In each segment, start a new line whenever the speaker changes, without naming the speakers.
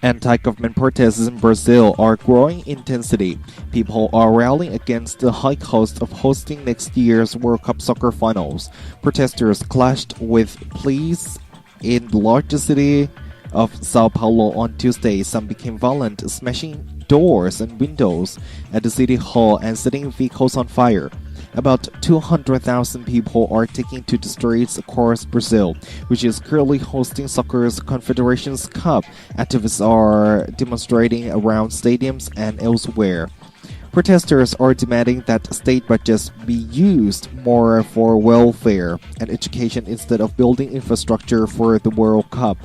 Anti-government protests in Brazil are growing intensity. People are rallying against the high cost of hosting next year's World Cup soccer finals. Protesters clashed with police in the largest city of Sao Paulo on Tuesday. Some became violent, smashing doors and windows at the city hall and setting vehicles on fire. About 200,000 people are taking to the streets across Brazil, which is currently hosting Soccer's Confederations Cup. Activists are demonstrating around stadiums and elsewhere. Protesters are demanding that state budgets be used more for welfare and education instead of building infrastructure for the World Cup.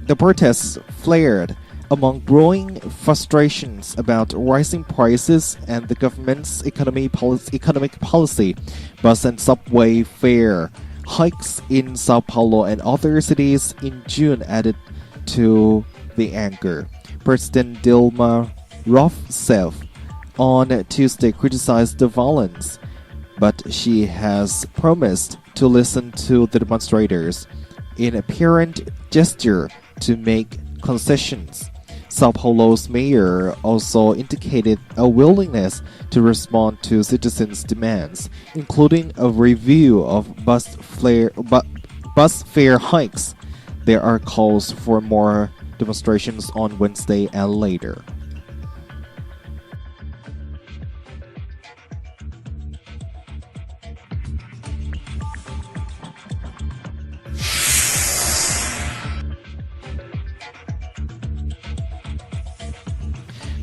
The protests flared among growing frustrations about rising prices and the government's economic policy. Bus and subway fare hikes in Sao Paulo and other cities in June added to the anger. President Dilma Rousseff on Tuesday criticized the violence, but she has promised to listen to the demonstrators in a apparent gesture to make concessions. Sao Paulo's mayor also indicated a willingness to respond to citizens' demands, including a review of bus fare hikes. There are calls for more demonstrations on Wednesday and later.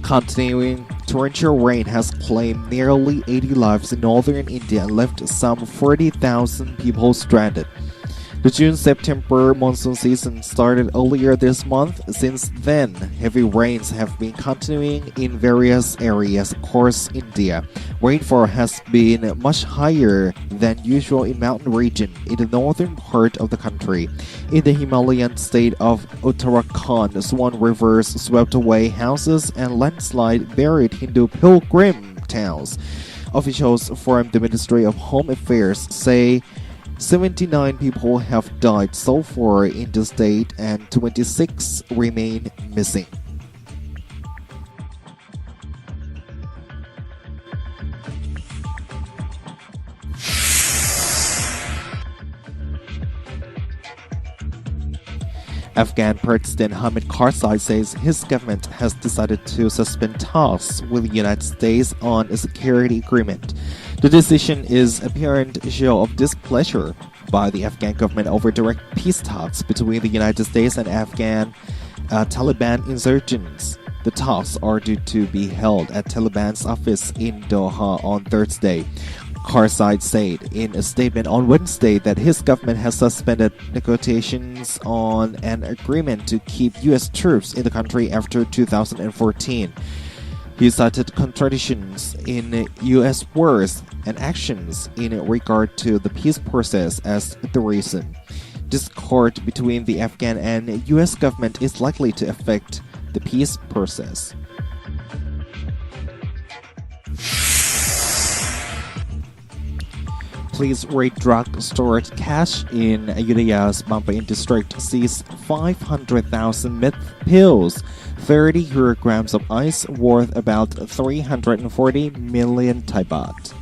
Continuing torrential rain has claimed nearly 80 lives in northern India and left some 40,000 people stranded. The June-September monsoon season started earlier this month. Since then, heavy rains have been continuing in various areas across India. Rainfall has been much higher than usual in mountain region in the northern part of the country. In the Himalayan state of Uttarakhand, Swan rivers swept away houses and landslide buried Hindu pilgrim towns. Officials from the Ministry of Home Affairs say 79 people have died so far in the state and 26 remain missing. Afghan President Hamid Karzai says his government has decided to suspend talks with the United States on a security agreement. The decision is apparent show of displeasure by the Afghan government over direct peace talks between the United States and Afghan Taliban insurgents. The talks are due to be held at Taliban's office in Doha on Thursday. Karzai said in a statement on Wednesday that his government has suspended negotiations on an agreement to keep U.S. troops in the country after 2014. He cited contradictions in U.S. words and actions in regard to the peace process as the reason. Discord between the Afghan and U.S. government is likely to affect the peace process. Police raid drug storage cache in Ayudaya's Mambayan district seized 500,000 meth pills, 30 kilograms of ice worth about 340 million Thai baht.